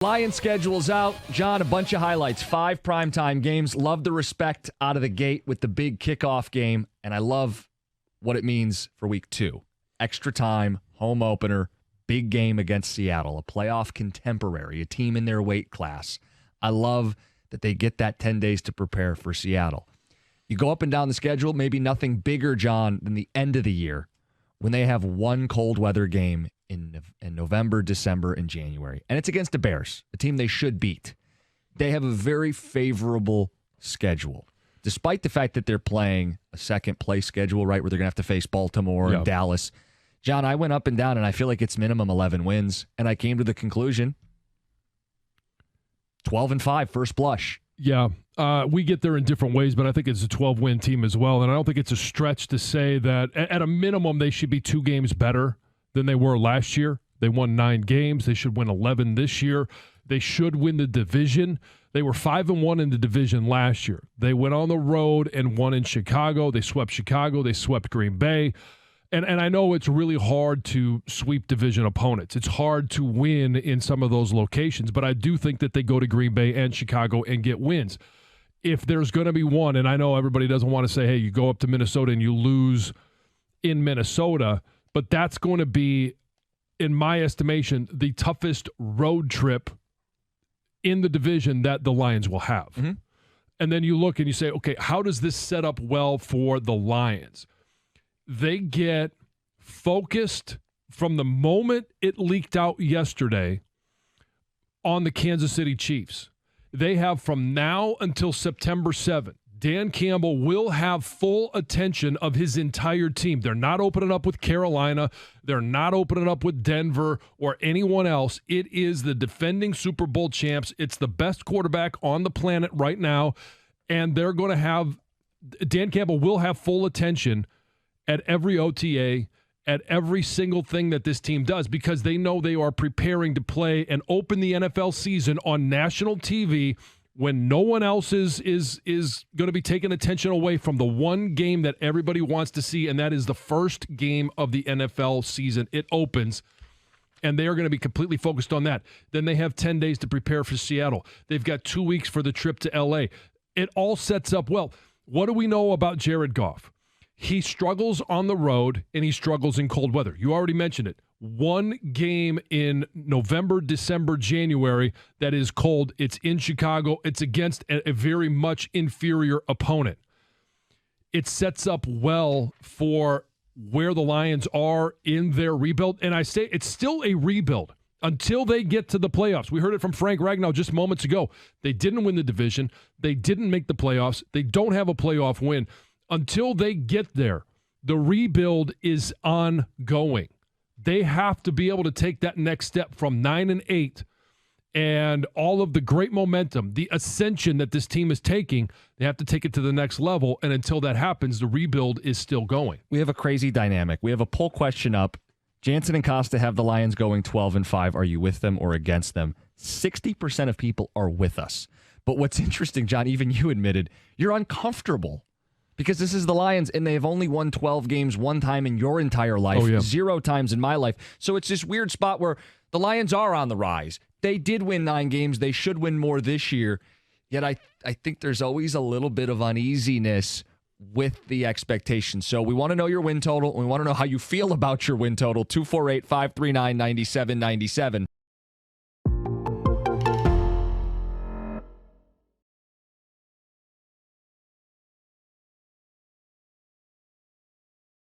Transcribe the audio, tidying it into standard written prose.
Lions schedule's out. John, a bunch of highlights. 5 primetime games. Love the respect out of the gate with the big kickoff game. And I love what it means for week 2. Extra time, home opener, big game against Seattle, a playoff contemporary, a team in their weight class. I love that they get that 10 days to prepare for Seattle. You go up and down the schedule, maybe nothing bigger, John, than the end of the year when they have one cold weather game in November, December, and January. And it's against the Bears, a team they should beat. They have a very favorable schedule, despite the fact that they're playing a second-place schedule, right, where they're going to have to face Baltimore and Dallas. John, I went up and down, and I feel like it's minimum 11 wins, and I came to the conclusion 12-5, first blush. Yeah, we get there in different ways, but I think it's a 12-win team as well, and I don't think it's a stretch to say that at a minimum they should be 2 games better than they were last year. They won 9 games. They should win 11 this year. They should win the division. They were 5-1 in the division last year. They went on the road and won in Chicago. They swept Chicago. They swept Green Bay. And I know it's really hard to sweep division opponents. It's hard to win in some of those locations, but I do think that they go to Green Bay and Chicago and get wins. If there's going to be one, and I know everybody doesn't want to say, hey, you go up to Minnesota and you lose in Minnesota, but that's going to be, in my estimation, the toughest road trip in the division that the Lions will have. Mm-hmm. And then you look and you say, okay, how does this set up well for the Lions? They get focused from the moment it leaked out yesterday on the Kansas City Chiefs. They have from now until September 7th. Dan Campbell will have full attention of his entire team. They're not opening up with Carolina. They're not opening up with Denver or anyone else. It is the defending Super Bowl champs. It's the best quarterback on the planet right now. And they're going to have – Dan Campbell will have full attention at every OTA, at every single thing that this team does, because they know they are preparing to play and open the NFL season on national TV when no one else is going to be taking attention away from the one game that everybody wants to see, and that is the first game of the NFL season. It opens, and they are going to be completely focused on that. Then they have 10 days to prepare for Seattle. They've got 2 weeks for the trip to L.A. It all sets up well. What do we know about Jared Goff? He struggles on the road, and he struggles in cold weather. You already mentioned it. One game in November, December, January that is cold. It's in Chicago. It's against a very much inferior opponent. It sets up well for where the Lions are in their rebuild. And I say it's still a rebuild until they get to the playoffs. We heard it from Frank Ragnow just moments ago. They didn't win the division. They didn't make the playoffs. They don't have a playoff win. Until they get there, the rebuild is ongoing. They have to be able to take that next step from 9-8 and all of the great momentum, the ascension that this team is taking. They have to take it to the next level, and until that happens, the rebuild is still going. We have a crazy dynamic. We have a poll question up. Jansen and Costa have the Lions going 12-5. Are you with them or against them? 60% of people are with us. But what's interesting, John, even you admitted, you're uncomfortable. Because this is the Lions, and they have only won 12 games one time in your entire life, 0 times in my life. So it's this weird spot where the Lions are on the rise. They did win 9 games. They should win more this year. Yet I think there's always a little bit of uneasiness with the expectations. So we want to know your win total. We want to know how you feel about your win total. 248-539-9797.